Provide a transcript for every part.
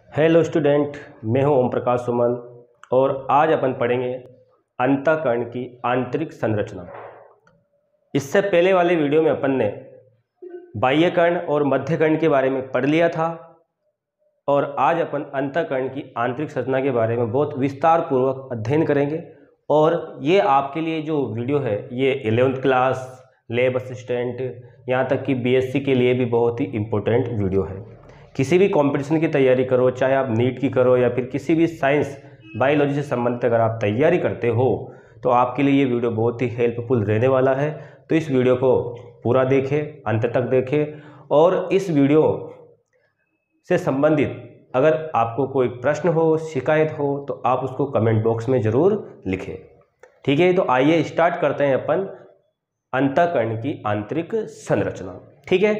Hello student, मैं हूं ओम प्रकाश सुमन और आज अपन पढ़ेंगे अंतःकरण की आंतरिक संरचना। इससे पहले वाले वीडियो में अपन ने बाह्यकर्ण और मध्यकर्ण के बारे में पढ़ लिया था और आज अपन अंतःकरण की आंतरिक संरचना के बारे में बहुत विस्तार पूर्वक अध्ययन करेंगे। और ये आपके लिए जो वीडियो है ये 11th क्लास, लैब असिस्टेंट, यहाँ तक कि बीएससी के लिए भी बहुत ही इम्पोर्टेंट वीडियो है। किसी भी कंपटीशन की तैयारी करो, चाहे आप नीट की करो या फिर किसी भी साइंस बायोलॉजी से संबंधित अगर आप तैयारी करते हो तो आपके लिए ये वीडियो बहुत ही हेल्पफुल रहने वाला है। तो इस वीडियो को पूरा देखें, अंत तक देखें और इस वीडियो से संबंधित अगर आपको कोई प्रश्न हो, शिकायत हो तो आप उसको कमेंट बॉक्स में ज़रूर लिखें। ठीक है, तो आइए स्टार्ट करते हैं अपन अंतःकरण की आंतरिक संरचना। ठीक है,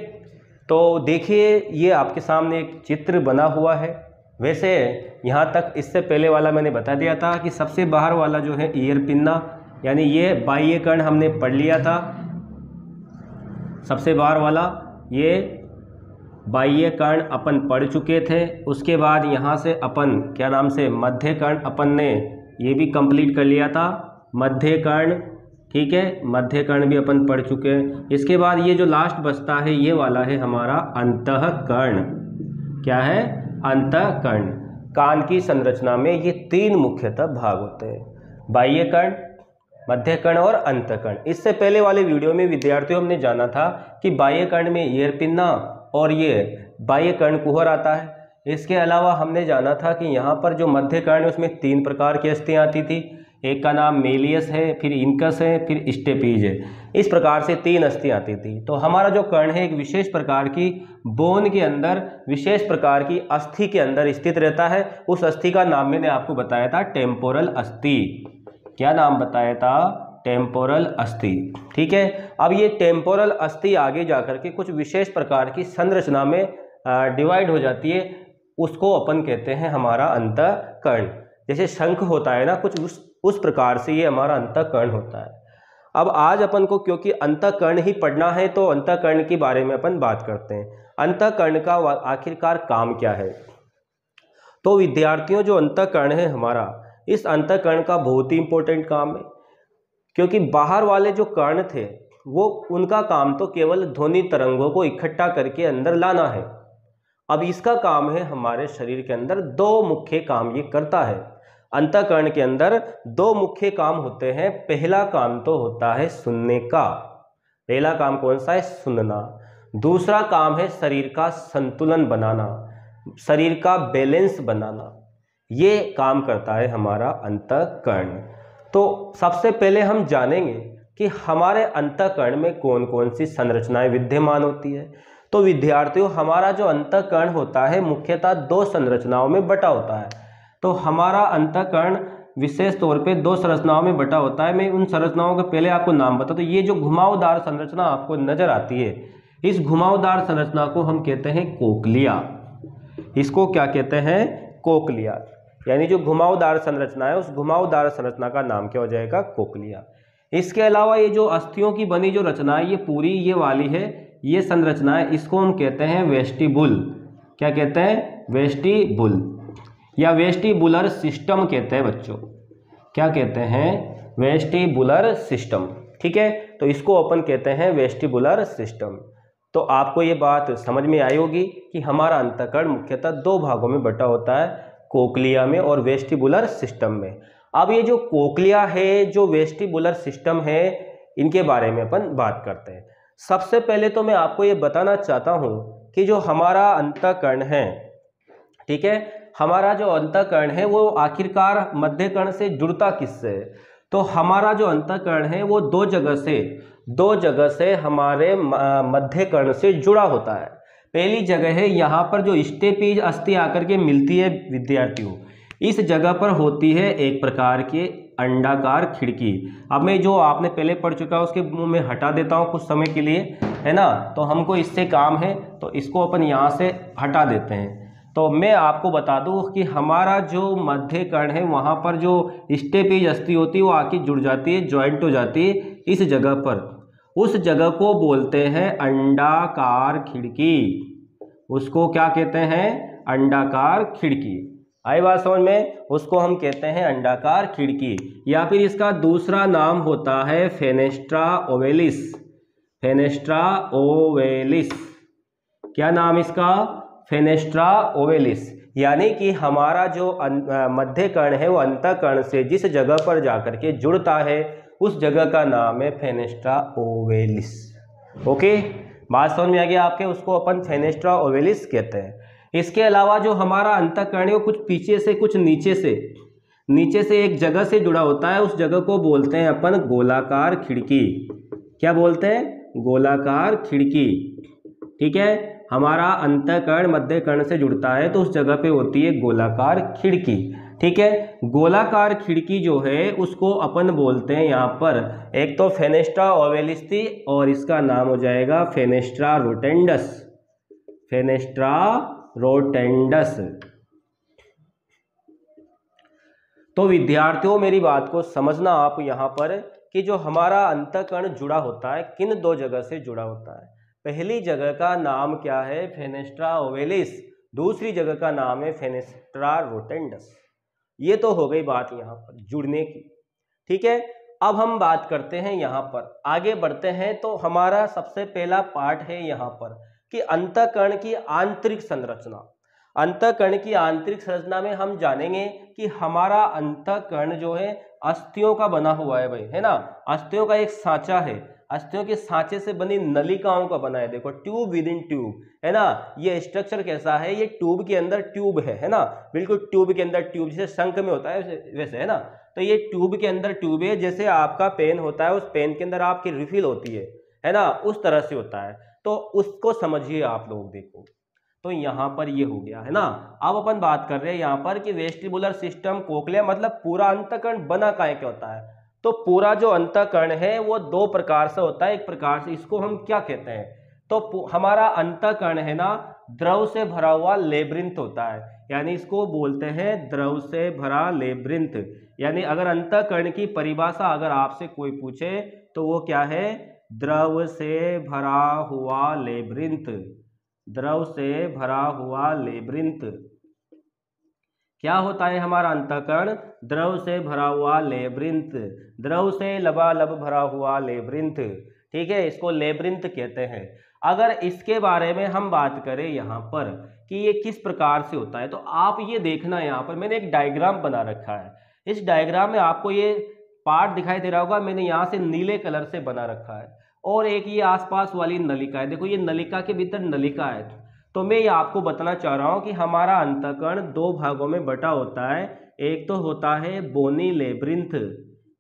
तो देखिए ये आपके सामने एक चित्र बना हुआ है। वैसे यहाँ तक इससे पहले वाला मैंने बता दिया था कि सबसे बाहर वाला जो है ईयर पिन्ना, यानी ये बाह्यकर्ण हमने पढ़ लिया था। सबसे बाहर वाला ये बाह्यकर्ण अपन पढ़ चुके थे। उसके बाद यहाँ से अपन क्या नाम से मध्यकर्ण अपन ने ये भी कंप्लीट कर लिया था, मध्यकर्ण। ठीक है, मध्यकर्ण भी अपन पढ़ चुके हैं। इसके बाद ये जो लास्ट बचता है ये वाला है हमारा अंतःकर्ण। क्या है? अंतःकर्ण। कान की संरचना में ये तीन मुख्यतः भाग होते हैं, बाह्यकर्ण, मध्यकर्ण और अंतःकर्ण। इससे पहले वाले वीडियो में विद्यार्थियों हमने जाना था कि बाह्यकर्ण में ईयर पिन्ना और ये बाह्यकर्ण कुहर आता है। इसके अलावा हमने जाना था कि यहाँ पर जो मध्यकर्ण है उसमें तीन प्रकार की अस्थियाँ आती थी। एक का नाम मेलियस है, फिर इनकस है, फिर स्टेपीज है। इस प्रकार से तीन अस्थियाँ आती थी। तो हमारा जो कर्ण है एक विशेष प्रकार की बोन के अंदर, विशेष प्रकार की अस्थि के अंदर स्थित रहता है। उस अस्थि का नाम मैंने आपको बताया था टेम्पोरल अस्थि। क्या नाम बताया था? टेम्पोरल अस्थि। ठीक है, अब ये टेम्पोरल अस्थि आगे जाकर के कुछ विशेष प्रकार की संरचना में डिवाइड हो जाती है। उसको अपन कहते हैं हमारा अंतःकर्ण। जैसे शंख होता है ना, कुछ उस प्रकार से ये हमारा अंतःकर्ण होता है। अब आज अपन को क्योंकि अंतःकर्ण ही पढ़ना है तो अंतःकर्ण के बारे में अपन बात करते हैं। अंतःकर्ण का आखिरकार काम क्या है? तो विद्यार्थियों, जो अंतःकर्ण है हमारा, इस अंतःकर्ण का बहुत ही इंपॉर्टेंट काम है। क्योंकि बाहर वाले जो कर्ण थे वो उनका काम तो केवल ध्वनि तरंगों को इकट्ठा करके अंदर लाना है। अब इसका काम है हमारे शरीर के अंदर दो मुख्य काम ये करता है। अंतःकरण के अंदर दो मुख्य काम होते हैं। पहला काम तो होता है सुनने का। पहला काम कौन सा है? सुनना। दूसरा काम है शरीर का संतुलन बनाना, शरीर का बैलेंस बनाना। ये काम करता है हमारा अंतःकरण। तो सबसे पहले हम जानेंगे कि हमारे अंतःकरण में कौन कौन सी संरचनाएं विद्यमान होती है। तो विद्यार्थियों, हमारा जो अंतःकरण होता है मुख्यतः दो संरचनाओं में बटा होता है। तो हमारा अंतःकरण विशेष तौर पे दो संरचनाओं में बटा होता है। मैं उन संरचनाओं के पहले आपको नाम बता। तो ये जो घुमावदार संरचना आपको नजर आती है, इस घुमावदार संरचना को हम कहते हैं कोक्लिया। इसको क्या कहते हैं? कोक्लिया। यानी जो घुमावदार संरचना है उस घुमावदार संरचना का नाम क्या हो जाएगा? कोक्लिया। इसके अलावा ये जो अस्थियों की बनी जो रचना है ये पूरी ये वाली है, ये संरचना है, इसको हम कहते हैं वेस्टिबुल। क्या कहते हैं? वेस्टिबुल या वेस्टिबुलर सिस्टम कहते हैं बच्चों। क्या कहते हैं? Vestibular system. ठीक है, तो इसको अपन कहते हैं वेस्टिबुलर सिस्टम। तो आपको ये बात समझ में आई होगी कि हमारा अंतःकरण मुख्यतः दो भागों में बटा होता है, कोक्लिया में और वेस्टिबुलर सिस्टम में। अब ये जो कोक्लिया है, जो वेस्टिबुलर सिस्टम है, इनके बारे में अपन बात करते हैं। सबसे पहले तो मैं आपको ये बताना चाहता हूँ कि जो हमारा अंतःकरण है, ठीक है, हमारा जो अंतःकरण है वो आखिरकार मध्यकर्ण से जुड़ता किससे है? तो हमारा जो अंतःकरण है वो दो जगह से हमारे मध्यकर्ण से जुड़ा होता है। पहली जगह है यहाँ पर जो स्टेपीज अस्थि आकर के मिलती है विद्यार्थियों, इस जगह पर होती है एक प्रकार की अंडाकार खिड़की। अब मैं जो आपने पहले पढ़ चुका है उसके मुंह में हटा देता हूँ कुछ समय के लिए, है ना। तो हमको इससे काम है तो इसको अपन यहाँ से हटा देते हैं। तो मैं आपको बता दूं कि हमारा जो मध्यकर्ण है वहाँ पर जो स्टेपीज अस्थि होती है वो आके जुड़ जाती है, ज्वाइंट हो जाती है इस जगह पर। उस जगह को बोलते हैं अंडाकार खिड़की। उसको क्या कहते हैं? अंडाकार खिड़की। आई बात समझ में? उसको हम कहते हैं अंडाकार खिड़की, या फिर इसका दूसरा नाम होता है फेनेस्ट्रा ओवेलिस। फेनेस्ट्रा ओवेलिस, क्या नाम इसका? Fenestra ovalis. यानी कि हमारा जो मध्य कर्ण है वो अंतःकर्ण से जिस जगह पर जाकर के जुड़ता है उस जगह का नाम है फेनेस्ट्रा ओवेलिस। ओके, बात समझ में आ गया आपके? उसको अपन फेनेस्ट्रा ओवेलिस कहते हैं। इसके अलावा जो हमारा अंतःकर्ण है वो कुछ पीछे से कुछ नीचे से एक जगह से जुड़ा होता है, उस जगह को बोलते हैं अपन गोलाकार खिड़की। क्या बोलते हैं? गोलाकार खिड़की। ठीक है, हमारा अंतःकर्ण मध्य कर्ण से जुड़ता है तो उस जगह पे होती है गोलाकार खिड़की। ठीक है, गोलाकार खिड़की जो है उसको अपन बोलते हैं यहाँ पर, एक तो फेनेस्ट्रा ओवेलिस थी और इसका नाम हो जाएगा फेनेस्ट्रा रोटेंडस। Fenestra rotundus. तो विद्यार्थियों मेरी बात को समझना आप यहाँ पर कि जो हमारा अंतःकर्ण जुड़ा होता है किन दो जगह से जुड़ा होता है। पहली जगह का नाम क्या है? Fenestra ovalis. दूसरी जगह का नाम है फेनेस्ट्रा रोटेंडस। ये तो हो गई बात यहाँ पर जुड़ने की। ठीक है, अब हम बात करते हैं यहाँ पर, आगे बढ़ते हैं। तो हमारा सबसे पहला पार्ट है यहाँ पर कि अंतःकर्ण की आंतरिक संरचना। अंतःकर्ण की आंतरिक संरचना में हम जानेंगे कि हमारा अंतःकर्ण जो है अस्थियों का बना हुआ है भाई, है ना। अस्थियों का एक सांचा है, अस्थियों के सांचे से बनी नलिकाओं का बना है। देखो, ट्यूब विद इन ट्यूब, है ना। ये स्ट्रक्चर कैसा है? ये ट्यूब के अंदर ट्यूब है ना। बिल्कुल ट्यूब के अंदर ट्यूब, जैसे शंख में होता है वैसे, है ना। तो ये ट्यूब के अंदर ट्यूब है, जैसे आपका पेन होता है, उस पेन के अंदर आपकी रिफिल होती है ना, उस तरह से होता है। तो उसको समझिए आप लोग। देखो, तो यहाँ पर ये हो गया, है ना। अब अपन बात कर रहे हैं यहाँ पर कि वेस्टिबुलर सिस्टम, कोक्लिया, मतलब पूरा अंतःकर्ण बना काहे के होता है? तो पूरा जो अंतःकर्ण है वो दो प्रकार से होता है। एक प्रकार से इसको हम क्या कहते हैं? तो हमारा अंतःकर्ण है ना, द्रव से भरा हुआ लेब्रिंथ होता है, यानी इसको बोलते हैं द्रव से भरा लेब्रिंथ। यानी अगर अंतःकर्ण की परिभाषा अगर आपसे कोई पूछे तो वो क्या है? द्रव से भरा हुआ लेब्रिंथ। द्रव से भरा हुआ लेब्रिंथ। क्या होता है हमारा अंतःकर्ण? द्रव से भरा हुआ लेब्रिंथ। द्रव से लबालब भरा हुआ लेब्रिंथ। ठीक है, इसको लेब्रिंथ कहते हैं। अगर इसके बारे में हम बात करें यहाँ पर कि ये किस प्रकार से होता है, तो आप ये देखना, यहाँ पर मैंने एक डायग्राम बना रखा है। इस डायग्राम में आपको ये पार्ट दिखाई दे रहा होगा, मैंने यहाँ से नीले कलर से बना रखा है। और एक ये आसपास वाली नलिका है, देखो ये नलिका के भीतर नलिका है। तो मैं ये आपको बताना चाह रहा हूँ कि हमारा अंतःकर्ण दो भागों में बटा होता है। एक तो होता है बोनी लेब्रिंथ।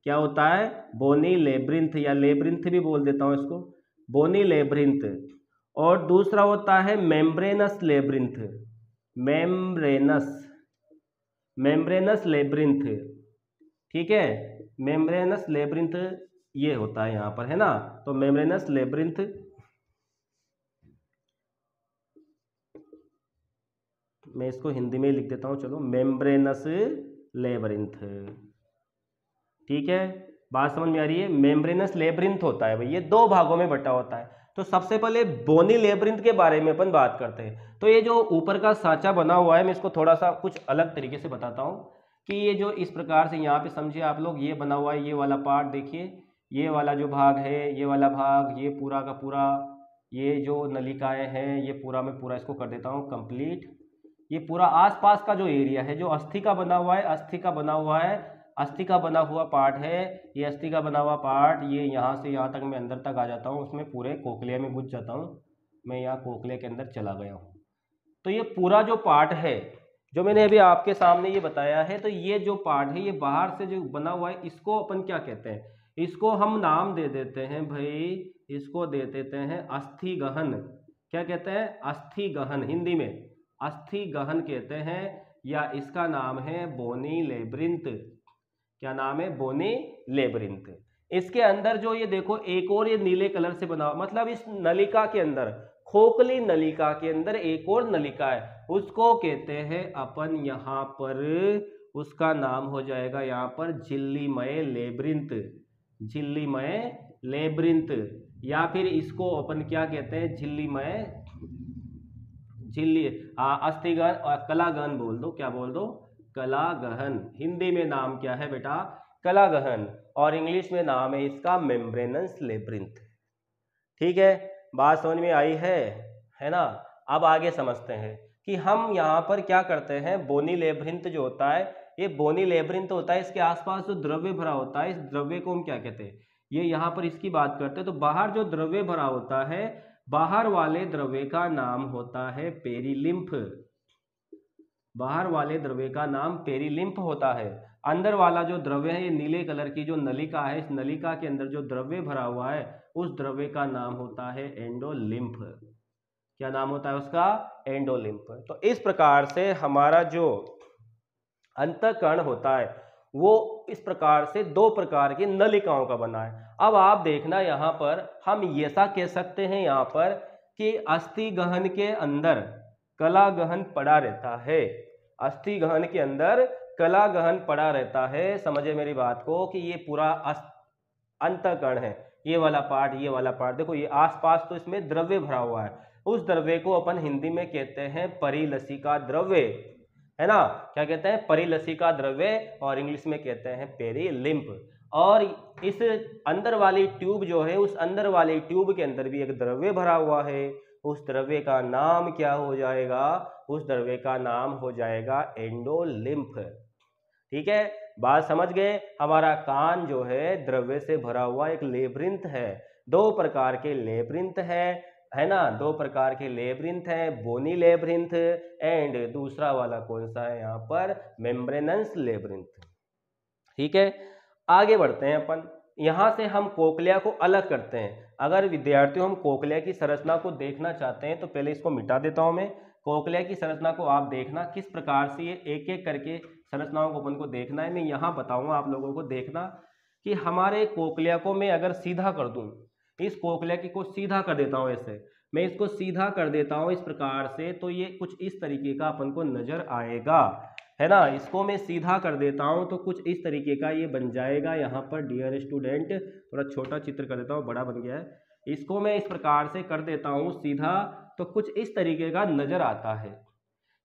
क्या होता है? बोनी लेब्रिंथ, या लेब्रिंथ भी बोल देता हूँ इसको, बोनी लेब्रिंथ। और दूसरा होता है मेम्ब्रेनस लेब्रिंथ। Membranes labyrinth. ठीक है, मेम्ब्रेनस लेब्रिंथ ये होता है यहाँ पर, है ना। तो मेम्ब्रेनस लेब्रिंथ, मैं इसको हिंदी में लिख देता हूँ, चलो, मेम्ब्रेनस लेब्रिंथ। ठीक है, बात समझ में आ रही है? मेम्ब्रेनस लेब्रिंथ होता है भाई, ये दो भागों में बटा होता है। तो सबसे पहले बोनी लेब्रिंथ के बारे में अपन बात करते हैं। तो ये जो ऊपर का सांचा बना हुआ है, मैं इसको थोड़ा सा कुछ अलग तरीके से बताता हूँ कि ये जो इस प्रकार से यहाँ पे समझिए आप लोग, ये बना हुआ है, ये वाला पार्ट देखिए, ये वाला जो भाग है, ये वाला भाग, ये पूरा का पूरा, ये जो नलिकाएं हैं, ये पूरा मैं पूरा इसको कर देता हूँ कंप्लीट। ये पूरा आसपास का जो एरिया है, जो अस्थि का बना हुआ है, अस्थि का बना हुआ है, अस्थि का बना हुआ पार्ट है, ये अस्थि का बना हुआ पार्ट, ये यहाँ से यहाँ तक मैं अंदर तक आ जाता हूँ, उसमें पूरे कोक्लिया में घुस जाता हूँ। मैं यहाँ कोक्लिया के अंदर चला गया हूँ। तो ये पूरा जो पार्ट है जो मैंने अभी आपके सामने ये बताया है, तो ये जो पार्ट है, ये बाहर से जो बना हुआ है, इसको अपन क्या कहते हैं? इसको हम नाम दे देते हैं भाई, इसको दे देते हैं अस्थि गहन। क्या कहते हैं? अस्थि गहन, हिंदी में अस्थि गहन कहते हैं, या इसका नाम है बोनी लेब्रिंथ। क्या नाम है? बोनी लेब्रिंथ। इसके अंदर जो ये देखो एक और ये नीले कलर से बना, मतलब इस नलिका के अंदर, खोखली नलिका के अंदर एक और नलिका है, उसको कहते हैं अपन यहाँ पर, उसका नाम हो जाएगा यहाँ पर झिल्लीमय लेब्रिंथ। झिल्लीमय लेब्रिंथ, या फिर इसको अपन क्या कहते हैं? झिल्लीमय झिल्ली, अस्थिगहन और कलागहन बोल दो, क्या बोल दो, कलागहन। हिंदी में नाम क्या है बेटा, कलागहन, और इंग्लिश में नाम है इसका मेम्ब्रेनस लेब्रिंथ। ठीक है, बात समझ में आई है ना। अब आगे समझते हैं कि हम यहाँ पर क्या करते हैं। बोनी लेब्रिंथ जो होता है, ये बोनी लेब्रिंथ होता है, इसके आसपास जो द्रव्य भरा होता है, इस द्रव्य को हम क्या कहते हैं, ये यहाँ पर इसकी बात करते हैं। तो बाहर जो द्रव्य भरा होता है, बाहर वाले द्रव्य का नाम होता है पेरिलिम्फ। बाहर वाले द्रव्य का नाम पेरिलिम्फ होता है। अंदर वाला जो द्रव्य है, ये नीले कलर की जो नलिका है, इस नलिका के अंदर जो द्रव्य भरा हुआ है, उस द्रव्य का नाम होता है एंडोलिम्फ। क्या नाम होता है उसका, एंडोलिम्फ। तो इस प्रकार से हमारा जो अंतःकरण होता है वो इस प्रकार से दो प्रकार की नलिकाओं का बना है। अब आप देखना यहाँ पर हम ऐसा कह सकते हैं यहाँ पर कि अस्थि गहन के अंदर कलागहन पड़ा रहता है। अस्थि गहन के अंदर कलागहन पड़ा रहता है। समझे मेरी बात को कि ये पूरा अंतःकरण है, ये वाला पार्ट देखो, ये आसपास तो इसमें द्रव्य भरा हुआ है। उस द्रव्य को अपन हिंदी में कहते हैं परिलसिका द्रव्य, है ना। क्या कहते हैं, परिलसिका द्रव्य, और इंग्लिश में कहते हैं पेरिलिम्फ। और इस अंदर वाली ट्यूब जो है, उस अंदर वाली ट्यूब के अंदर भी एक द्रव्य भरा हुआ है। उस द्रव्य का नाम क्या हो जाएगा, उस द्रव्य का नाम हो जाएगा एंडोलिम्फ। ठीक है, बात समझ गए। हमारा कान जो है द्रव्य से भरा हुआ एक लेब्रिंथ है। दो प्रकार के लेब्रिंथ है ना, दो प्रकार के लेब्रिंथ है, बोनी लेब्रिंथ एंड दूसरा वाला कौन सा है यहाँ पर, मेम्ब्रेनस लेब्रिंथ। ठीक है, आगे बढ़ते हैं अपन। यहाँ से हम कोक्लिया को अलग करते हैं। अगर विद्यार्थियों हम कोक्लिया की संरचना को देखना चाहते हैं तो पहले इसको मिटा देता हूं मैं। कोक्लिया की संरचना को आप देखना किस प्रकार से ये एक एक करके संरचनाओं को अपन को देखना है। मैं यहाँ बताऊंगा आप लोगों को, देखना कि हमारे कोक्लिया को मैं अगर सीधा कर दूं, इस कोक्लिया की को सीधा कर देता हूँ, ऐसे मैं इसको सीधा कर देता हूँ इस प्रकार से, तो ये कुछ इस तरीके का अपन को नजर आएगा, है ना। इसको मैं सीधा कर देता हूं तो कुछ इस तरीके का ये बन जाएगा। यहाँ पर डियर स्टूडेंट, थोड़ा छोटा चित्र कर देता हूँ, बड़ा बन गया है। इसको मैं इस प्रकार से कर देता हूँ सीधा, तो कुछ इस तरीके का नजर आता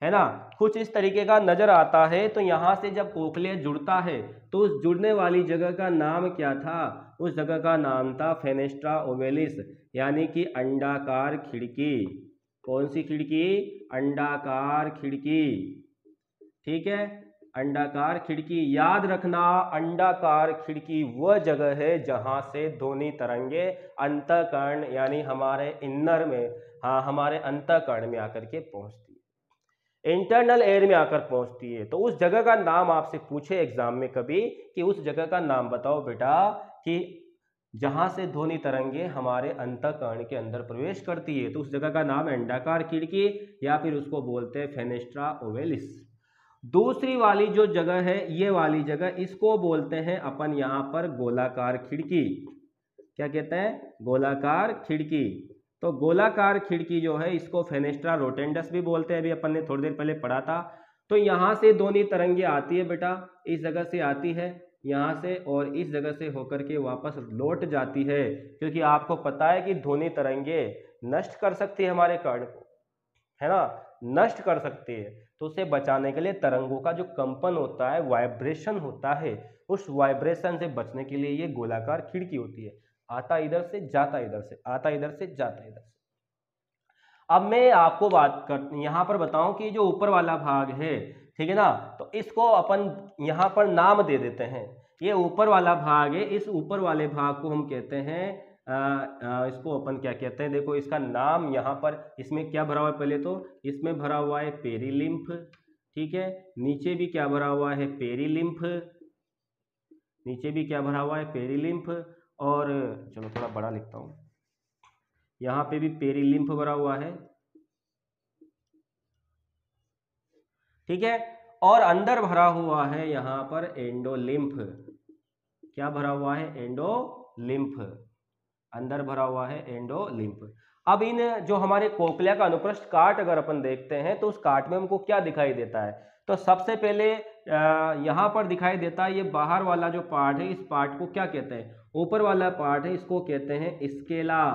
है ना, कुछ इस तरीके का नजर आता है। तो यहाँ से जब कोक्लिया जुड़ता है तो उस जुड़ने वाली जगह का नाम क्या था, उस जगह का नाम था फेनेस्ट्रा ओवेलिस, यानी कि अंडाकार खिड़की। कौन सी खिड़की, अंडाकार खिड़की। ठीक है, अंडाकार खिड़की। याद रखना, अंडाकार खिड़की वह जगह है जहां से ध्वनि तरंगे अंतःकरण यानी हमारे इनर में, हाँ हमारे अंतःकरण में आकर के पहुंचती है, इंटरनल एयर में आकर पहुंचती है। तो उस जगह का नाम आपसे पूछे एग्जाम में कभी कि उस जगह का नाम बताओ बेटा, कि जहां से ध्वनि तरंगे हमारे अंतःकरण के अंदर प्रवेश करती है, तो उस जगह का नाम अंडाकार खिड़की या फिर उसको बोलते हैं फेनेस्ट्रा ओवेलिस। दूसरी वाली जो जगह है, ये वाली जगह, इसको बोलते हैं अपन यहाँ पर गोलाकार खिड़की। क्या कहते हैं, गोलाकार खिड़की। तो गोलाकार खिड़की जो है इसको फेनेस्ट्रा रोटेंडस भी बोलते हैं, अभी अपन ने थोड़ी देर पहले पढ़ा था। तो यहाँ से ध्वनि तरंगे आती है बेटा, इस जगह से आती है यहाँ से, और इस जगह से होकर के वापस लौट जाती है, क्योंकि आपको पता है कि ध्वनि तरंगे नष्ट कर सकती है हमारे कर्ण को, है ना, नष्ट कर सकती है। तो उसे बचाने के लिए तरंगों का जो कंपन होता है, वाइब्रेशन होता है, उस वाइब्रेशन से बचने के लिए ये गोलाकार खिड़की होती है। आता इधर से जाता इधर से, आता इधर से जाता इधर से। अब मैं आपको बात कर यहाँ पर बताऊं कि जो ऊपर वाला भाग है, ठीक है ना, तो इसको अपन यहाँ पर नाम दे देते हैं। ये ऊपर वाला भाग है, इस ऊपर वाले भाग को हम कहते हैं इसको अपन क्या कहते हैं, देखो इसका नाम यहाँ पर, इसमें क्या भरा हुआ है, पहले तो इसमें भरा हुआ है पेरिलिम्फ। ठीक है, नीचे भी क्या भरा हुआ है, पेरिलिम्फ, नीचे भी क्या भरा हुआ है, पेरिलिम्फ। और चलो थोड़ा बड़ा लिखता हूँ, यहाँ पे भी पेरिलिम्फ भरा हुआ है। ठीक है, और अंदर भरा हुआ है यहाँ पर एंडोलिम्फ। क्या भरा हुआ है, एंडोलिम्फ, अंदर भरा हुआ है एंडोलिम्फ। अब इन जो हमारे कोक्लिया का अनुप्रस्थ काट अगर अपन देखते हैं तो उस काट में हमको क्या दिखाई देता है, तो सबसे पहले यहाँ पर दिखाई देता है ये बाहर वाला जो पार्ट है, इस पार्ट को क्या कहते हैं, ऊपर वाला पार्ट है इसको कहते हैं स्केला।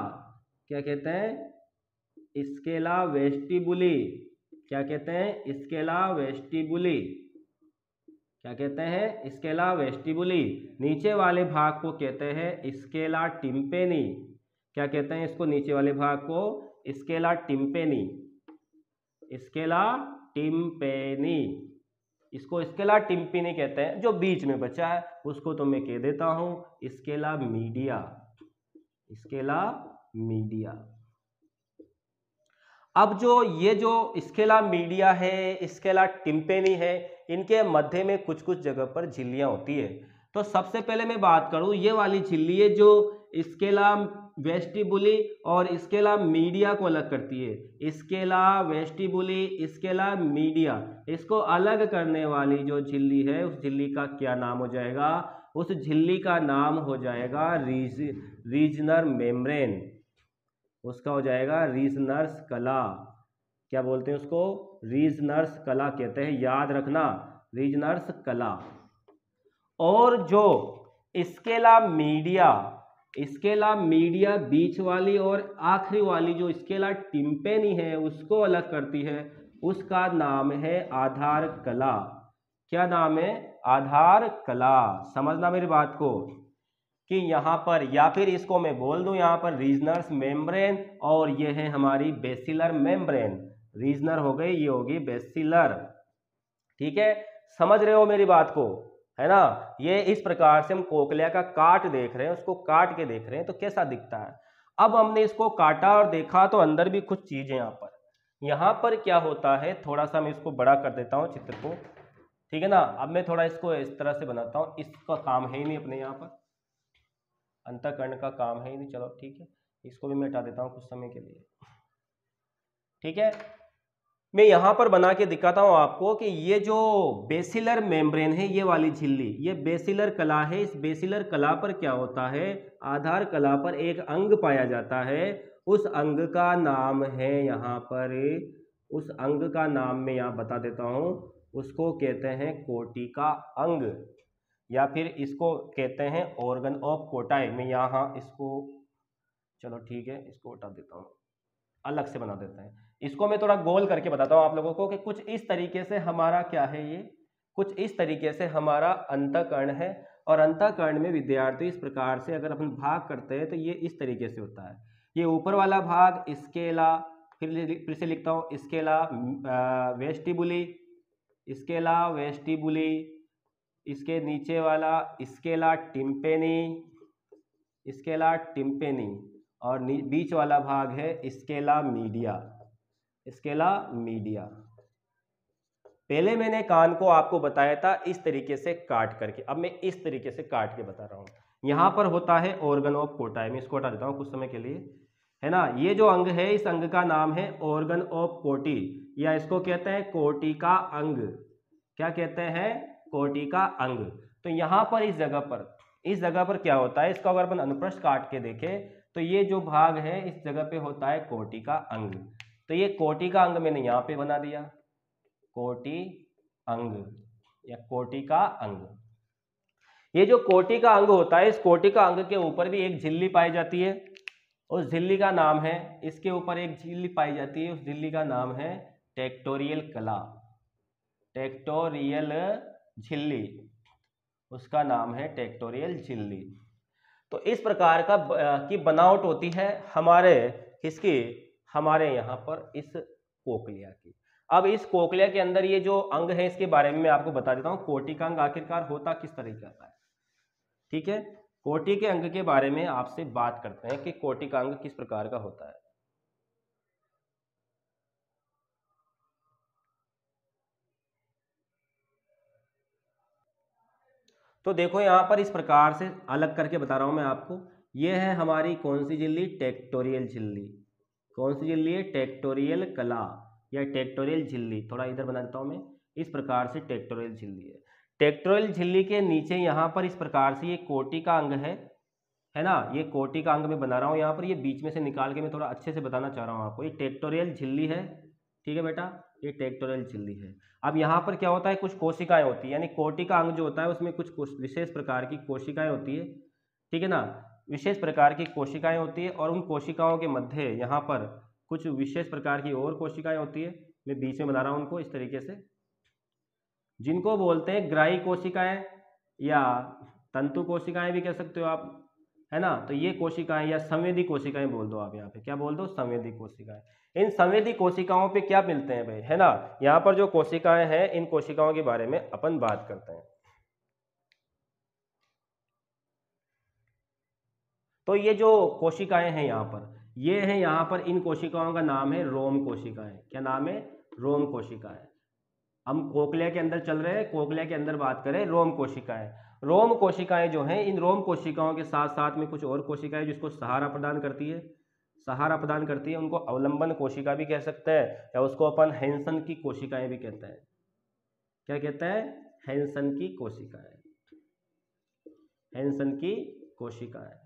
क्या कहते हैं, स्केला वेस्टिबुली। क्या कहते हैं? Scala vestibuli. क्या कहते हैं? Scala vestibuli. नीचे वाले भाग को कहते हैं स्केला टिम्पेनी। क्या कहते हैं इसको? नीचे वाले भाग को स्केला टिम्पेनी। स्केला टिम्पेनी, इसको स्केला टिम्पेनी कहते हैं। जो बीच में बचा है उसको तो मैं कह देता हूं स्केला मीडिया। Scala media. अब ये जो स्केला मीडिया है, स्केला टिम्पेनी है, इनके मध्य में कुछ कुछ जगह पर झिल्लियां होती है। तो सबसे पहले मैं बात करूं ये वाली झिल्ली है जो स्केला वेस्टिबुली और स्केला मीडिया को अलग करती है। स्केला वेस्टिबुली, स्केला मीडिया, इसको अलग करने वाली जो झिल्ली है उस झिल्ली का क्या नाम हो जाएगा? उस झिल्ली का नाम हो जाएगा रीजनर मेम्ब्रेन। उसका हो जाएगा रीजनर्स कला। क्या बोलते हैं उसको? रीजनर्स कला कहते हैं, याद रखना, रीजनर्स कला। और जो स्केला मीडिया बीच वाली और आखिरी वाली जो स्केला टिम्पेनी है उसको अलग करती है, उसका नाम है आधार कला। क्या नाम है? आधार कला। समझना मेरी बात को कि यहाँ पर, या फिर इसको मैं बोल दूं यहाँ पर रीजनर्स मेम्ब्रेन और ये है हमारी बेसिलर मेम्ब्रेन। रीजनर हो गई, ये होगी बेसिलर। ठीक है, समझ रहे हो मेरी बात को, है ना? ये इस प्रकार से हम कोकलिया का काट देख रहे हैं, उसको काट के देख रहे हैं तो कैसा दिखता है। अब हमने इसको काटा और देखा तो अंदर भी कुछ चीजें यहाँ पर क्या होता है, थोड़ा सा मैं इसको बड़ा कर देता हूँ चित्र को, ठीक है ना। अब मैं थोड़ा इसको इस तरह से बनाता हूँ, इसका काम है ही नहीं अपने यहाँ पर, अंतःकरण का काम है ही नहीं। चलो ठीक है, इसको भी मैं हटा देता हूँ कुछ समय के लिए। ठीक है, मैं यहाँ पर बना के दिखाता हूँ आपको कि ये जो बेसिलर मेम्ब्रेन है, ये वाली झिल्ली, ये बेसिलर कला है। इस बेसिलर कला पर क्या होता है? आधार कला पर एक अंग पाया जाता है, उस अंग का नाम है यहाँ पर, उस अंग का नाम मैं यहाँ बता देता हूँ, उसको कहते हैं कोटिका अंग, या फिर इसको कहते हैं ऑर्गन ऑफ कोटाई। मैं यहाँ इसको, चलो ठीक है, इसको हटा देता हूँ, अलग से बना देते हैं। इसको मैं थोड़ा गोल करके बताता हूँ आप लोगों को कि कुछ इस तरीके से हमारा क्या है, ये कुछ इस तरीके से हमारा अंतःकरण है। और अंतःकरण में विद्यार्थी इस प्रकार से अगर अपन भाग करते हैं तो ये इस तरीके से होता है। ये ऊपर वाला भाग स्केला, फिर से लिखता हूँ स्केला वेस्टिबुली, स्केला वेस्टिबुली, इसके नीचे वाला स्केला टिम्पेनी, स्केला टिम्पेनी, और बीच वाला भाग है स्केला मीडिया, स्केला मीडिया। पहले मैंने कान को आपको बताया था इस तरीके से काट करके, अब मैं इस तरीके से काट के बता रहा हूँ। यहाँ पर होता है ऑर्गन ऑफ कोटाई, मैं इसको हटा देता हूँ कुछ समय के लिए, है ना। ये जो अंग है, इस अंग का नाम है ऑर्गन ऑफ कोटी, या इसको कहते हैं कोटिका अंग। क्या कहते हैं? कोटिका अंग। तो यहाँ पर इस जगह पर क्या होता है, इसका अगर अपन अनुप्रस्थ काट के देखें तो ये जो भाग है इस जगह पे होता है कोटिका अंग। तो ये कोटिका अंग मैंने यहाँ पे बना दिया, कोटि अंग या कोटिका अंग। ये जो कोटिका अंग होता है, इस कोटिका अंग के ऊपर भी एक झिल्ली पाई जाती है, उस झिल्ली का नाम है, इसके ऊपर एक झिल्ली पाई जाती है, उस झिल्ली का नाम है टेक्टोरियल कला, टेक्टोरियल झिल्ली, उसका नाम है टेक्टोरियल झिल्ली। तो इस प्रकार का की बनावट होती है हमारे किसकी, हमारे यहाँ पर इस कोकलिया की। अब इस कोकलिया के अंदर ये जो अंग है इसके बारे में मैं आपको बता देता हूँ, कोटिका अंग आखिरकार होता किस तरीके का है। ठीक है, कोटि के अंग के बारे में आपसे बात करते हैं कि कोटिका अंग किस प्रकार का होता है। तो देखो यहाँ पर इस प्रकार से अलग करके बता रहा हूँ मैं आपको। ये है हमारी कौन सी झिल्ली? टेक्टोरियल झिल्ली। कौन सी झिल्ली है? टेक्टोरियल कला या टेक्टोरियल झिल्ली। थोड़ा इधर बना देता हूँ मैं, इस प्रकार से टेक्टोरियल झिल्ली है। टेक्टोरियल झिल्ली के नीचे यहाँ पर इस प्रकार से ये कोटि का अंग है ना। ये कोटि का अंग में बना रहा हूँ यहाँ पर, ये बीच में से निकाल के मैं थोड़ा अच्छे से बताना चाह रहा हूँ आपको। ये टेक्टोरियल झिल्ली है, ठीक है बेटा, ये टेक्टोरियल झिल्ली है। अब यहाँ पर क्या होता है, कुछ कोशिकाएं होती है, यानी कोटि का अंग जो होता है उसमें कुछ विशेष प्रकार की कोशिकाएं होती है, ठीक है ना, विशेष प्रकार की कोशिकाएं होती है। और उन कोशिकाओं के मध्य यहाँ पर कुछ विशेष प्रकार की और कोशिकाएं होती है, मैं बीच में बना रहा हूँ उनको इस तरीके से, जिनको बोलते हैं ग्राही कोशिकाएं या तंतु कोशिकाएं भी कह सकते हो आप, है ना। तो ये कोशिकाएं या संवेदी कोशिकाएं बोल दो आप, यहाँ पे क्या बोल दो, संवेदी कोशिकाएं। इन संवेदी कोशिकाओं पे क्या मिलते हैं भाई, है ना। यहाँ पर जो कोशिकाएं हैं, इन कोशिकाओं के बारे में अपन बात करते हैं। तो ये जो कोशिकाएं हैं यहाँ पर, ये हैं यहाँ पर, इन कोशिकाओं का नाम है रोम कोशिकाएं। क्या नाम है, रोम कोशिकाएं। हम कोकलिया के अंदर चल रहे हैं, कोकलिया के अंदर बात करें, रोम कोशिकाएं। रोम कोशिकाएं जो हैं, इन रोम कोशिकाओं के साथ साथ में कुछ और कोशिकाएं जिसको सहारा प्रदान करती है, सहारा प्रदान करती है, उनको अवलंबन कोशिका भी कह सकते हैं, या उसको अपन हैंसन की कोशिकाएं भी कहते हैं। क्या कहते हैं, हैंसन की कोशिकाएं, हैंसन की कोशिकाएं।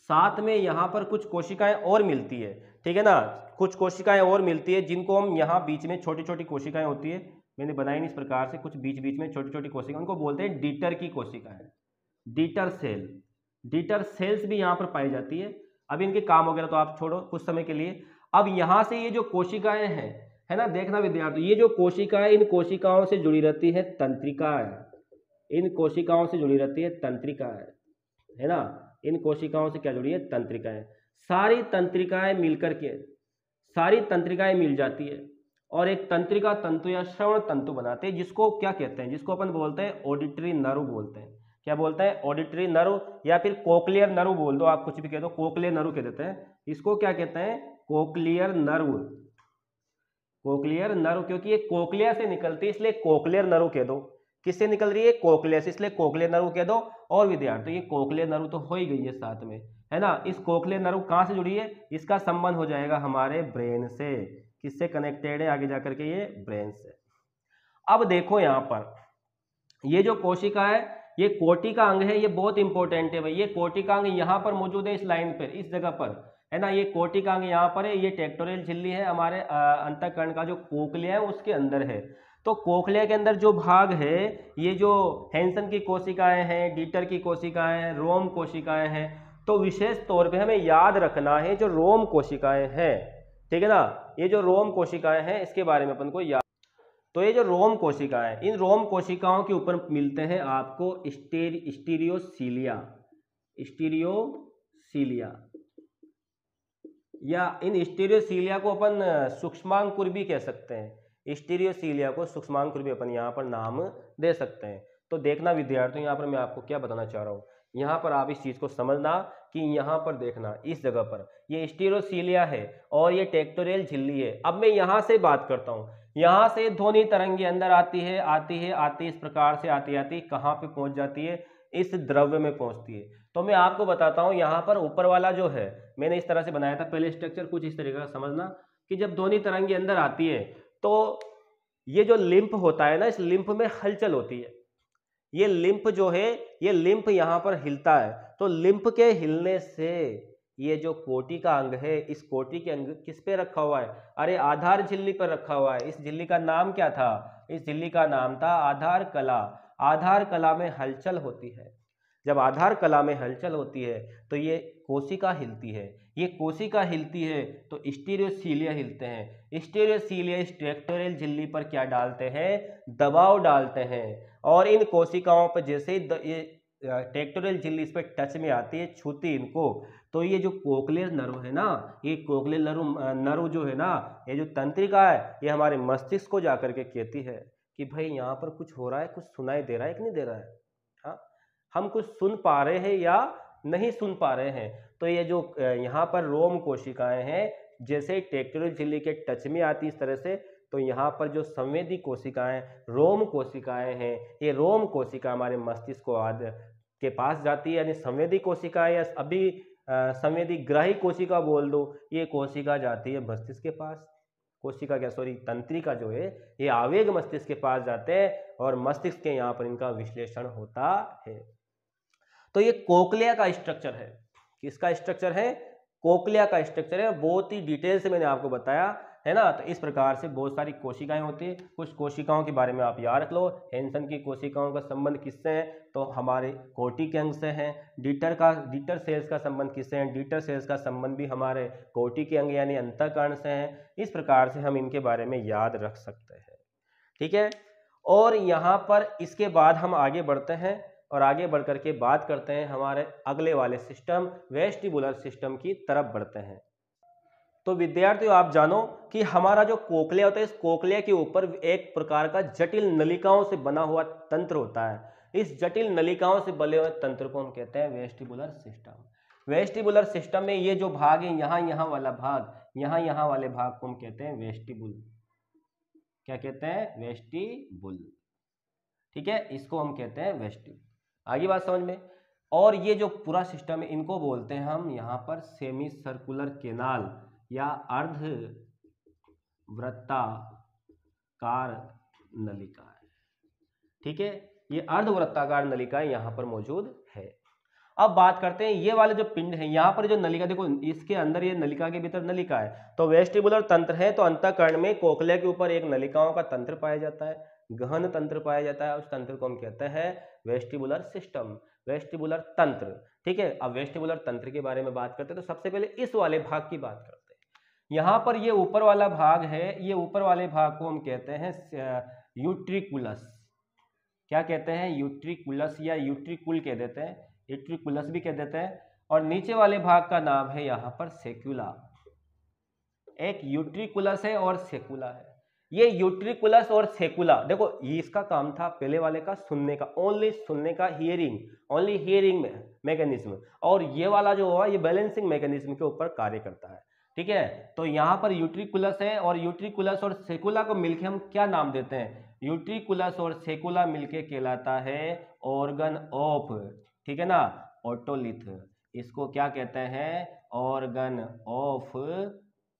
साथ में यहाँ पर कुछ कोशिकाएं और मिलती है, ठीक है ना, कुछ कोशिकाएं और मिलती है जिनको हम यहाँ बीच में छोटी छोटी कोशिकाएं होती है, मैंने बनाई नहीं इस प्रकार से, कुछ बीच बीच में छोटी छोटी कोशिकाएं, उनको बोलते हैं डीटर की कोशिकाएं, डीटर सेल। डीटर सेल्स भी यहाँ पर पाई जाती है। अब इनके काम वगैरह तो आप छोड़ो कुछ समय के लिए। अब यहाँ से ये जो कोशिकाएं हैं, है ना, देखना विद्यार्थी, ये जो कोशिकाएं, इन कोशिकाओं से जुड़ी रहती है तंत्रिकाएं, इन कोशिकाओं से जुड़ी रहती है तंत्रिकाएं, है ना। इन कोशिकाओं से क्या जुड़ी है, तंत्रिकाएं। सारी तंत्रिकाएं मिलकर के, सारी तंत्रिकाएं मिल जाती है और एक तंत्रिका तंतु या श्रवण तंतु बनाते हैं, जिसको क्या कहते हैं, जिसको अपन बोलते हैं ऑडिटरी नर्व बोलते हैं। क्या बोलते हैं, ऑडिटरी नर्व, या फिर कोक्लियर नर्व बोल दो, आप कुछ भी कह दो, कोक्लियर नर्व कह देते हैं इसको। क्या कहते हैं, कोक्लियर नर्व, कोक्लियर नर्व, क्योंकि ये कोक्लिया से निकलती है इसलिए कोक्लियर नर्व कह दो। किससे निकल रही है, कोक्लिया से, इसलिए कोक्लियर नर्व कह दो। और विद्यार्थी ये कोक्लियर नर्व तो हो ही गई है साथ में, है ना। इस कोक्लियर नर्व कहाँ से जुड़ी है, इसका संबंध हो जाएगा हमारे ब्रेन से। किससे कनेक्टेड है आगे जाकर के, ये ब्रेन से। अब देखो यहाँ पर ये जो कोशिका है, ये कोटि का अंग है, ये बहुत इंपॉर्टेंट है भाई। ये कोटि का अंग यहाँ पर मौजूद है, इस लाइन पर, इस जगह पर, है ना। ये कोटि का अंग यहाँ पर है, ये टेक्टोरियल झिल्ली है, हमारे अंतःकरण का जो कोक्लिया है उसके अंदर है। तो कोक्लिया के अंदर जो भाग है, ये जो हैंसन की कोशिकाएं हैं, डीटर की कोशिकाएं हैं, रोम कोशिकाएं हैं, तो विशेष तौर पे हमें याद रखना है जो रोम कोशिकाएं हैं, ठीक है ना। ये जो रोम कोशिकाएं हैं इसके बारे में अपन को याद। तो ये जो रोम कोशिकाएं, इन रोम कोशिकाओं के ऊपर मिलते हैं आपको स्टीरियोसीलिया, स्टीरियोसीलिया, या इन स्टीरियोसीलिया को अपन सूक्ष्मांकुर भी कह सकते हैं। स्टीरियोसीलिया को सूक्ष्मांकुर भी अपन यहाँ पर नाम दे सकते हैं। तो देखना विद्यार्थियों, यहाँ पर मैं आपको क्या बताना चाह रहा हूँ, यहाँ पर आप इस चीज़ को समझना कि यहाँ पर देखना, इस जगह पर ये स्टीरियोसीलिया है और ये टेक्टोरियल झिल्ली है। अब मैं यहाँ से बात करता हूँ, यहाँ से ध्वनि तरंगे अंदर आती है, आती है, आती, इस प्रकार से आती आती कहाँ पे पहुँच जाती है, इस द्रव्य में पहुँचती है। तो मैं आपको बताता हूँ, यहाँ पर ऊपर वाला जो है मैंने इस तरह से बनाया था, पहले स्ट्रक्चर कुछ इस तरीके का समझना कि जब ध्वनि तरंगे अंदर आती है तो ये जो लिम्फ होता है ना, इस लिम्फ में हलचल होती है। ये लिम्फ जो है, ये लिम्फ यहाँ पर हिलता है, तो लिम्फ के हिलने से ये जो कोटि का अंग है, इस कोटि के अंग किस पे रखा हुआ है, अरे आधार झिल्ली पर रखा हुआ है। इस झिल्ली का नाम क्या था, इस झिल्ली का नाम था आधार कला। आधार कला में हलचल होती है, जब आधार कला में हलचल होती है तो ये कोशिका हिलती है, ये कोशिका हिलती है तो स्टीरियोसीलिया हिलते हैं। स्टीरियोसीलिया इस टेक्टोरियल झिल्ली पर क्या डालते हैं, दबाव डालते हैं, और इन कोशिकाओं पर जैसे ही ये टेक्टोरियल झिल्ली इस पर टच में आती है, छूती इनको, तो ये जो कोक्लियर नर्व है ना, ये कोक्लियर नर्व जो है ना, ये जो तंत्रिका है, ये हमारे मस्तिष्क को जाकर के कहती है कि भाई यहाँ पर कुछ हो रहा है, कुछ सुनाई दे रहा है कि नहीं दे रहा है, हाँ, हम कुछ सुन पा रहे हैं या नहीं सुन पा रहे हैं। तो ये जो यहाँ पर रोम कोशिकाएं हैं, जैसे टेक्टोरियल झिल्ली के टच में आती इस तरह से, तो यहाँ पर जो संवेदी कोशिकाएं, रोम कोशिकाएं हैं, ये रोम कोशिका हमारे मस्तिष्क को आदि के पास जाती है, यानी संवेदी कोशिकाएं, या अभी संवेदी ग्राही कोशिका बोल दो, ये कोशिका जाती है मस्तिष्क के पास। कोशिका क्या, सॉरी, तंत्रिका जो है ये आवेग मस्तिष्क के पास जाते हैं और मस्तिष्क के यहाँ पर इनका विश्लेषण होता है। तो ये कोक्लिया का स्ट्रक्चर है, किसका स्ट्रक्चर है, कोक्लिया का स्ट्रक्चर है। बहुत ही डिटेल से मैंने आपको बताया, है ना। तो इस प्रकार से बहुत सारी कोशिकाएं होती है। कुछ कोशिकाओं के बारे में आप याद रख लो। हैंसन की कोशिकाओं का संबंध किससे है, तो हमारे कोटिक अंग से है। डीटर सेल्स का संबंध किससे है, डीटर सेल्स का संबंध भी हमारे कोटिक अंग यानी अंतःकरण से है। इस प्रकार से हम इनके बारे में याद रख सकते हैं, ठीक है। और यहाँ पर इसके बाद हम आगे बढ़ते हैं और आगे बढ़ करके बात करते हैं हमारे अगले वाले सिस्टम वेस्टिबुलर सिस्टम की तरफ बढ़ते हैं। तो विद्यार्थियों आप जानो कि हमारा जो कोकलिया होता है, इस कोकलिया के ऊपर एक प्रकार का जटिल नलिकाओं से बना हुआ तंत्र होता है। इस जटिल नलिकाओं से बने हुए तंत्र को हम कहते हैं वेस्टिबुलर सिस्टम। वेस्टिबुलर सिस्टम में ये जो भाग है, यहाँ वाला भाग, यहाँ वाले भाग को हम कहते हैं वेस्टिबुल। क्या कहते हैं, वेस्टिबुल, ठीक है, इसको हम कहते हैं वेस्टिबुल। आगे बात समझ में। और ये जो पूरा सिस्टम है इनको बोलते हैं हम यहाँ पर सेमी सर्कुलर केनाल या अर्ध वृत्ताकार नलिका, ठीक है। ये अर्ध वृत्ताकार नलिका यहाँ पर मौजूद है। अब बात करते हैं ये वाले जो पिंड है, यहाँ पर जो नलिका देखो, इसके अंदर ये नलिका के भीतर नलिका है, तो वेस्टिबुलर तंत्र है। तो अंतःकरण में कोकलिया के ऊपर एक नलिकाओं का तंत्र पाया जाता है, गहन तंत्र पाया जाता है। उस तंत्र को हम कहते हैं वेस्टिबुलर सिस्टम, वेस्टिबुलर तंत्र, ठीक है। अब वेस्टिबुलर तंत्र के बारे में बात करते हैं तो सबसे पहले इस वाले भाग की बात करते हैं। यहाँ पर ये ऊपर वाला भाग है, ये ऊपर वाले भाग को हम कहते हैं यूट्रिकुलस। क्या कहते हैं, यूट्रिकुलस या यूट्रिकुल कह देते हैं, यूट्रिकुलस भी कह देते हैं। और नीचे वाले भाग का नाम है यहाँ पर सेक्युला। एक यूट्रिकुलस है और सेकुला है। ये यूट्रिकुलस और सेकुला देखो, ये इसका काम था पहले वाले का सुनने का, ओनली सुनने का, हियरिंग, ओनली हियरिंग मैकेनिज्म। और ये वाला जो हुआ ये बैलेंसिंग मैकेनिज्म के ऊपर कार्य करता है, ठीक है। तो यहाँ पर यूट्रिकुलस है और यूट्रिकुलस और सेकुला को मिलके हम क्या नाम देते हैं, यूट्रिकुलस और सेकुला मिलके कहलाता है ऑर्गन ऑफ, ठीक है ना, ओटोलिथ। इसको क्या कहते हैं, ऑर्गन ऑफ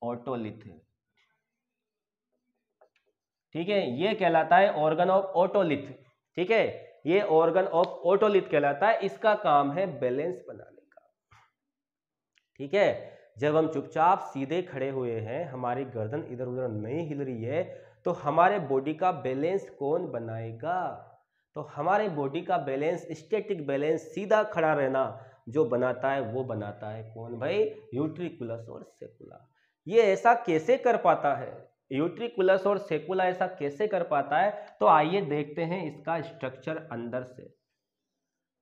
ओटोलिथ, ठीक है। ये कहलाता है ऑर्गन ऑफ ओटोलिथ, ठीक है। ये ऑर्गन ऑफ ओटोलिथ कहलाता है। इसका काम है बैलेंस बनाने का, ठीक है। जब हम चुपचाप सीधे खड़े हुए हैं, हमारी गर्दन इधर उधर नहीं हिल रही है, तो हमारे बॉडी का बैलेंस कौन बनाएगा, तो हमारे बॉडी का बैलेंस, स्टैटिक बैलेंस, सीधा खड़ा रहना जो बनाता है वो बनाता है कौन भाई, यूट्रिकुलस और सेकुला। ये ऐसा कैसे कर पाता है, यूट्रिकुलस और सेकुला ऐसा कैसे कर पाता है, तो आइए देखते हैं इसका स्ट्रक्चर अंदर से।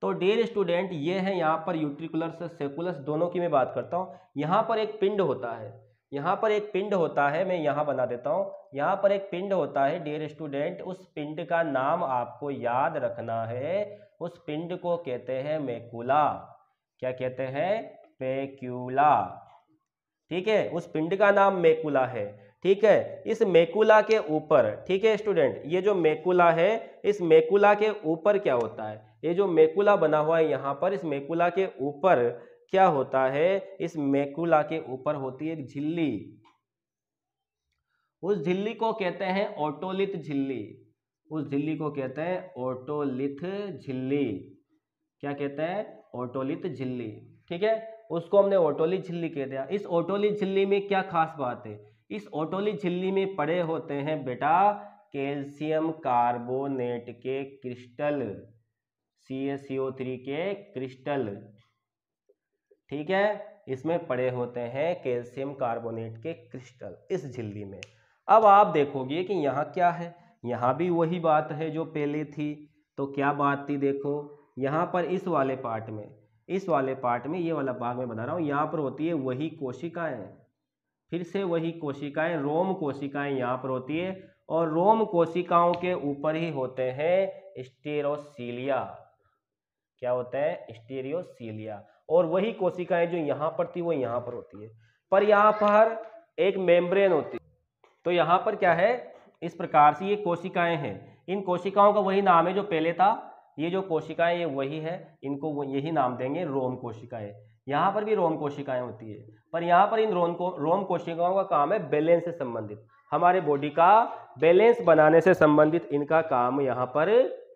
तो डियर स्टूडेंट, ये है यहाँ पर यूट्रिकुलस और सेकुलस दोनों की मैं बात करता हूँ। यहाँ पर एक पिंड होता है, यहाँ पर एक पिंड होता है, मैं यहाँ बना देता हूँ। यहाँ पर एक पिंड होता है डियर स्टूडेंट, उस पिंड का नाम आपको याद रखना है। उस पिंड को कहते हैं मैकुला। क्या कहते हैं, मैकुला, ठीक है। उस पिंड का नाम मैकुला है, ठीक है। इस मैकुला के ऊपर, ठीक है स्टूडेंट, ये जो मैकुला है, इस मैकुला के ऊपर क्या होता है, ये जो मैकुला बना हुआ है यहाँ पर, इस मैकुला के ऊपर क्या होता है, इस मैकुला के ऊपर होती है एक झिल्ली। उस झिल्ली को कहते हैं ओटोलिथ झिल्ली। उस झिल्ली को कहते हैं ओटोलिथ झिल्ली। क्या कहते हैं, ओटोलिथ झिल्ली, ठीक है। उसको हमने ओटोलिथ झिल्ली कह दिया। इस ओटोलिथ झिल्ली में क्या खास बात है, इस ओटोलिथ झिल्ली में पड़े होते हैं बेटा कैल्शियम कार्बोनेट के क्रिस्टल, CaCO3 के क्रिस्टल, ठीक है। इसमें पड़े होते हैं कैल्शियम कार्बोनेट के क्रिस्टल इस झिल्ली में। अब आप देखोगे कि यहाँ क्या है, यहाँ भी वही बात है जो पहले थी। तो क्या बात थी, देखो यहाँ पर इस वाले पार्ट में, इस वाले पार्ट में, ये वाला भाग में बना रहा हूँ, यहाँ पर होती है वही कोशिकाएं, फिर से वही कोशिकाएं, रोम कोशिकाएं यहाँ पर होती है। और रोम कोशिकाओं के ऊपर ही होते हैं स्टेरोसीलिया। क्या होता है, स्टेरियोसीलिया। और वही कोशिकाएं जो यहाँ पर थी वो यहाँ पर होती है, पर यहाँ पर एक मेम्ब्रेन होती है। तो यहाँ पर क्या है, इस प्रकार से ये कोशिकाएं हैं। इन कोशिकाओं का वही नाम है जो पहले था। ये जो कोशिकाएं ये वही है, इनको यही नाम देंगे रोम कोशिकाएं। यहाँ पर भी रोम कोशिकाएं होती है, पर यहाँ पर इन रोम कोशिकाओं का काम है बैलेंस से संबंधित, हमारे बॉडी का बैलेंस बनाने से संबंधित इनका काम यहाँ पर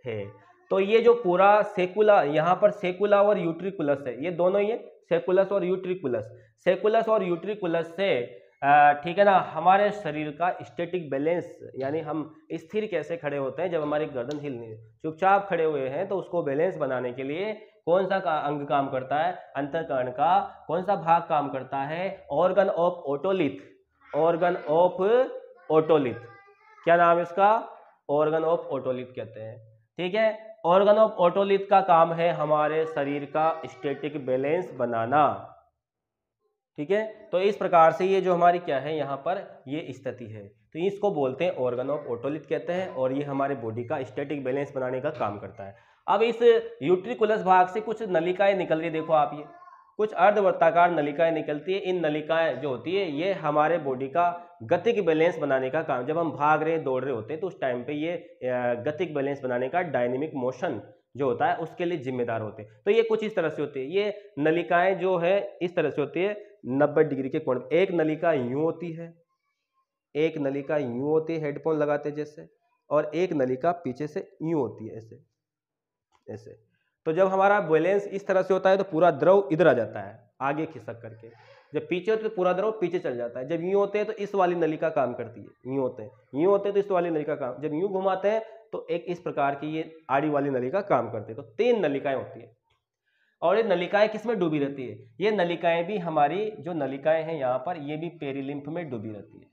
है। तो ये जो पूरा सेकुला, यहाँ पर सेकुला और यूट्रिकुलस है, ये दोनों ही है, सेकुलस और यूट्रिकुलस। सेकुलस और यूट्रिकुलस से ठीक है ना, हमारे शरीर का स्टैटिक बैलेंस यानी हम स्थिर कैसे खड़े होते हैं जब हमारी गर्दन हिल नहीं, चुपचाप खड़े हुए हैं, तो उसको बैलेंस बनाने के लिए कौन सा अंग काम करता है, अंतःकरण का कौन सा भाग काम करता है, organ of otolith, organ of otolith, क्या नाम है इसका, ऑर्गन ऑफ ओटोलिथ कहते हैं। ठीक है, ऑर्गन ऑफ ओटोलिथ का काम है हमारे शरीर का स्टैटिक बैलेंस बनाना। ठीक है, तो इस प्रकार से ये जो हमारी क्या है यहाँ पर ये स्थिति है, तो इसको बोलते हैं ऑर्गन ऑफ ओटोलिथ कहते हैं, और ये हमारे बॉडी का स्टैटिक बैलेंस बनाने का काम करता है। अब इस यूट्रिकुलस भाग से कुछ नलिकाएं निकल रही, देखो आप, ये कुछ अर्धवृत्ताकार नलिकाएं निकलती है। इन नलिकाएं जो होती है ये हमारे बॉडी का गतिक बैलेंस बनाने का काम, जब हम भाग रहे दौड़ रहे होते हैं तो उस टाइम पे ये गतिक बैलेंस बनाने का, डायनेमिक मोशन जो होता है उसके लिए जिम्मेदार होते हैं। तो ये कुछ इस तरह से होती है, ये नलिकाएं जो है इस तरह से होती है 90 डिग्री के कोण। एक नलिका यूं होती है, एक नलिका यूं होती है हेडफोन लगाते जैसे, और एक नलिका पीछे से यूं होती है ऐसे ऐसे। तो जब हमारा बैलेंस इस तरह से होता है तो पूरा द्रव इधर आ जाता है आगे खिसक करके, जब पीछे होते तो पूरा द्रव पीछे चल जाता है। जब यूं होते हैं तो इस वाली नलिका काम करती है, यूं होते हैं, यूं होते हैं तो इस वाली नलिका काम, जब यूं घुमाते हैं तो एक इस प्रकार की ये आड़ी वाली नलिका काम करती है। तो 3 नलिकाएं होती है, और ये नलिकाएं किसमें डूबी रहती है, ये नलिकाएं भी हमारी जो नलिकाएं हैं यहाँ पर ये भी पेरिलिम्फ में डूबी रहती है।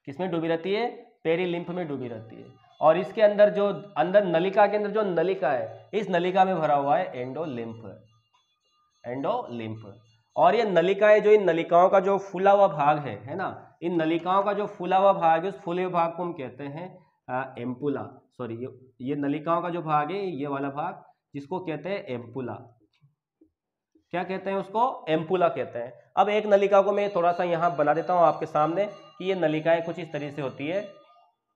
किसमें डूबी रहती है, पेरिलिम्फ में डूबी रहती है। और इसके अंदर जो अंदर नलिका के अंदर जो नलिका है, इस नलिका में भरा हुआ है एंडोलिम्फ, एंडोलिम्फ। और ये नलिकाएं जो, इन नलिकाओं का जो फूला हुआ भाग है ना, इन नलिकाओं का जो फूला हुआ भाग है उस फूले हुए भाग को हम कहते हैं एम्पुला, सॉरी ये नलिकाओं का जो भाग है ये वाला भाग जिसको कहते हैं एम्पुला, क्या कहते हैं उसको, एम्पुला कहते हैं। अब एक नलिका को मैं थोड़ा सा यहाँ बना देता हूँ आपके सामने कि ये नलिकाएं कुछ इस तरह से होती है।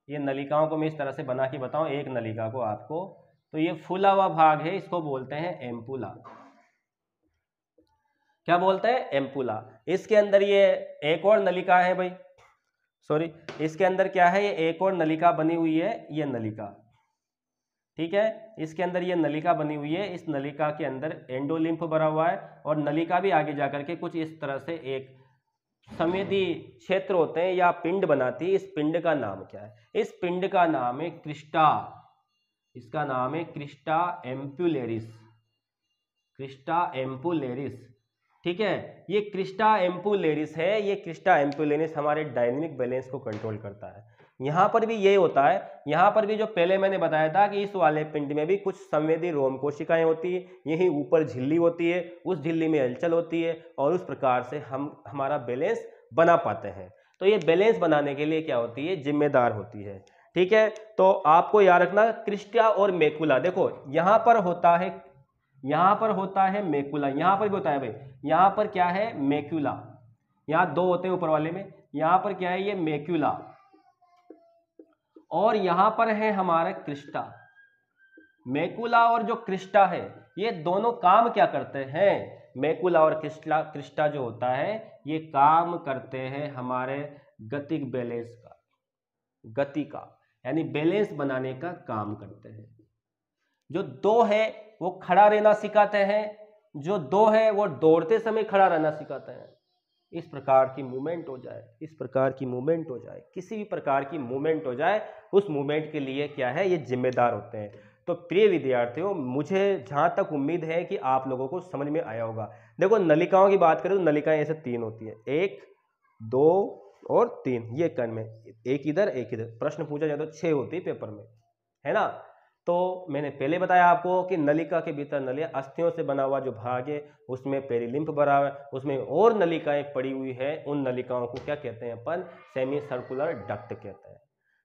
ये नलिकाओं को मैं इस तरह से बना के बताऊं एक नलिका को आपको, तो ये फूला हुआ भाग है इसको बोलते हैं एम्पुला, क्या बोलते हैं, एम्पुला। इसके अंदर ये एक और नलिका है भाई, सॉरी इसके अंदर क्या है, ये एक और नलिका बनी हुई है, ये नलिका, ठीक है, इसके अंदर ये नलिका बनी हुई है, इस नलिका के अंदर एंडोलिम्फ भरा हुआ है, और नलिका भी आगे जाकर के कुछ इस तरह से एक संवेदी क्षेत्र होते हैं या पिंड बनाती है। इस पिंड का नाम क्या है, इस पिंड का नाम है क्रिस्टा, इसका नाम है क्रिस्टा एम्पुलेरिस, क्रिस्टा एम्पुलेरिस। ठीक है, ये क्रिस्टा एम्पुलेरिस है, ये क्रिस्टा एम्पुलेरिस हमारे डायनेमिक बैलेंस को कंट्रोल करता है। यहाँ पर भी ये होता है, यहाँ पर भी जो पहले मैंने बताया था कि इस वाले पिंड में भी कुछ संवेदी रोम कोशिकाएं होती है, यहीं ऊपर झिल्ली होती है, उस झिल्ली में हलचल होती है, और उस प्रकार से हम हमारा बैलेंस बना पाते हैं। तो ये बैलेंस बनाने के लिए क्या होती है, जिम्मेदार होती है। ठीक है, तो आपको याद रखना क्रिस्टा और मैकुला, देखो यहाँ पर होता है, यहाँ पर होता है मैकुला, यहाँ पर भी होता है भाई, यहाँ पर क्या है मैकुला, यहाँ 2 होते हैं ऊपर वाले में, यहाँ पर क्या है ये मैकुला, और यहां पर है हमारा क्रिस्टा। मैकुला और जो क्रिस्टा है ये दोनों काम क्या करते हैं, मैकुला और क्रिस्टा जो होता है ये काम करते हैं हमारे गतिक बैलेंस का, गति का यानी बैलेंस बनाने का काम करते हैं। जो 2 है वो खड़ा रहना सिखाते हैं, जो 2 है वो दौड़ते समय खड़ा रहना सिखाते हैं। इस प्रकार की मूवमेंट हो जाए, इस प्रकार की मूवमेंट हो जाए, किसी भी प्रकार की मूवमेंट हो जाए, उस मूवमेंट के लिए क्या है ये जिम्मेदार होते हैं। तो प्रिय विद्यार्थियों, मुझे जहाँ तक उम्मीद है कि आप लोगों को समझ में आया होगा। देखो नलिकाओं की बात करें तो नलिकाएं ऐसे 3 होती है, 1 2 और 3, ये कण में एक इधर एक इधर। प्रश्न पूछा जाए तो 6 होती है पेपर में, है ना। तो मैंने पहले बताया आपको कि नलिका के भीतर नलिका अस्थियों से बना हुआ जो भाग है उसमें पेरिलिम्फ भरा है, उसमें और नलिकाएं पड़ी हुई है, उन नलिकाओं को क्या कहते हैं अपन, सेमी सर्कुलर डक्ट कहते हैं।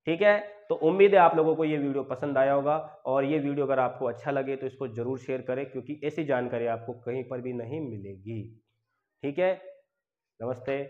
ठीक है, तो उम्मीद है आप लोगों को ये वीडियो पसंद आया होगा, और ये वीडियो अगर आपको अच्छा लगे तो इसको जरूर शेयर करें, क्योंकि ऐसी जानकारी आपको कहीं पर भी नहीं मिलेगी। ठीक है, नमस्ते।